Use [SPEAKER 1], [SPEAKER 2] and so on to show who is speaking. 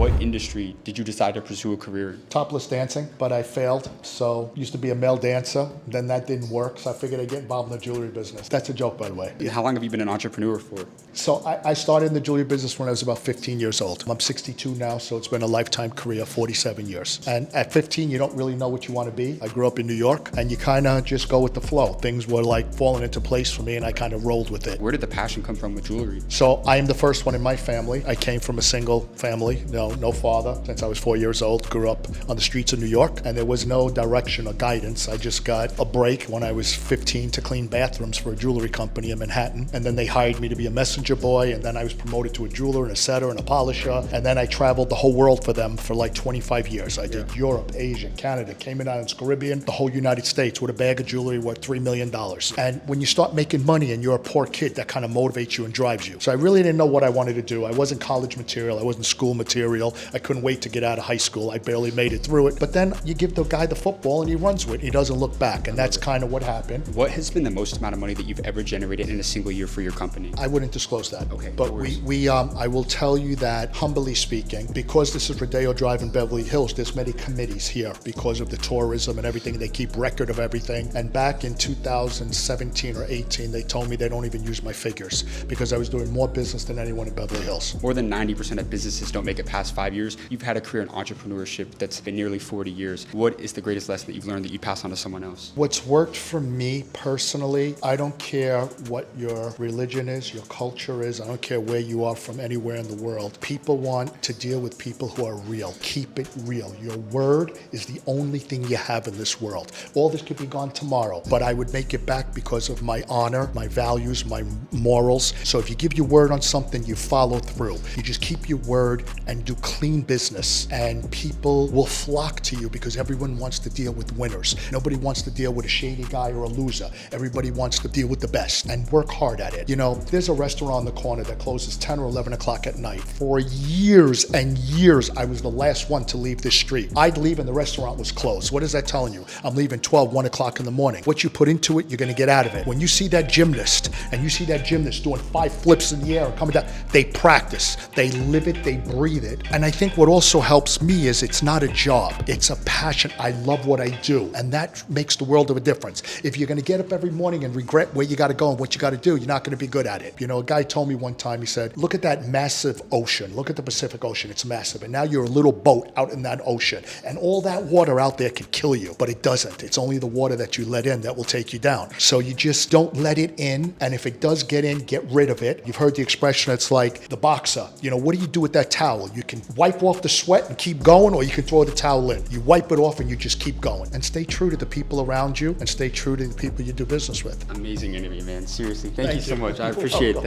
[SPEAKER 1] what industry did you decide to pursue a career in?
[SPEAKER 2] Topless dancing, but I failed. So used to be a male dancer. Then that didn't work. So I figured I'd get involved in the jewelry business. That's a joke, by the way.
[SPEAKER 1] And how long have you been an entrepreneur for?
[SPEAKER 2] So I started in the jewelry business when I was about 15 years old. I'm 62 now, so it's been a lifetime career, 47 years. And at 15, you don't really know what you want to be. I grew up in New York, and you kind of just go with the flow. Things were like falling into place for me, and I kind of rolled with it.
[SPEAKER 1] Where did the passion come from with jewelry?
[SPEAKER 2] So I am the first one in my family. I came from a single family, no father, since I was 4 years old. Grew up on the streets of New York, and there was no direction or guidance. I just got a break when I was 15 to clean bathrooms for a jewelry company in Manhattan, and then they hired me to be a messenger boy, and then I was promoted to a jeweler and a setter and a polisher, and then I traveled the whole world for them for like 25 years. I did Europe, Asia, Canada, Cayman Islands, Caribbean, the whole United States with a bag of jewelry worth $3 million. And when you start making money and you're a poor kid, that kind of motivates you and drives you. So I really didn't know what I wanted to do. I wasn't college material, I wasn't school material. I couldn't wait to get out of high school. I barely made it through it. But then you give the guy the football and he runs with it. He doesn't look back, and that's kind of what happened.
[SPEAKER 1] What has been the most amount of money that you've ever generated in a single year for your company?
[SPEAKER 2] I wouldn't disclose that.
[SPEAKER 1] Okay,
[SPEAKER 2] But
[SPEAKER 1] no worries.
[SPEAKER 2] I will tell you that, humbly speaking, because this is Rodeo Drive in Beverly Hills, there's many committees here because of the tourism and everything. They keep record of everything. And back in 2017 or 18, they told me they don't even use my figures because I was doing more business than anyone in Beverly Hills.
[SPEAKER 1] More than 90% of businesses don't make it past 5 years. You've had a career in entrepreneurship that's been nearly 40 years. What is the greatest lesson that you've learned that you pass on to someone else?
[SPEAKER 2] What's worked for me personally, I don't care what your religion is, your culture is, I don't care where you are from anywhere in the world. People want to deal with people who are real. Keep it real. Your word is the only thing you have in this world. All this could be gone tomorrow, but I would make it back because of my honor, my values, my morals. So if you give your word on something, you follow through. You just keep your word and do clean business, and people will flock to you because everyone wants to deal with winners. Nobody wants to deal with a shady guy or a loser. Everybody wants to deal with the best and work hard at it. You know, there's a restaurant on the corner that closes 10 or 11 o'clock at night. For years and years, I was the last one to leave this street. I'd leave and the restaurant was closed. What is that telling you? I'm leaving 12, 1 o'clock in the morning. What you put into it, you're gonna get out of it. When you see that gymnast and you see that gymnast doing 5 flips in the air and coming down, they practice, they live it, they breathe it. And I think what also helps me is it's not a job, it's a passion. I love what I do, and that makes the world of a difference. If you're gonna get up every morning and regret where you gotta go and what you gotta do, you're not gonna be good at it. You know, a guy told me one time, he said, look at that massive ocean, look at the Pacific Ocean, it's massive, and now you're a little boat out in that ocean, and all that water out there can kill you, but it doesn't. It's only the water that you let in that will take you down. So you just don't let it in, and if it does get in, get rid of it. You've heard the expression, it's like the boxer. You know, what do you do with that towel? You can wipe off the sweat and keep going, or you can throw the towel in. You wipe it off and you just keep going. And stay true to the people around you, and stay true to the people you do business with.
[SPEAKER 1] Amazing interview, man. Seriously. Thank you
[SPEAKER 2] Thank
[SPEAKER 1] so
[SPEAKER 2] you.
[SPEAKER 1] much. I
[SPEAKER 2] You're
[SPEAKER 1] appreciate
[SPEAKER 2] welcome.
[SPEAKER 1] that.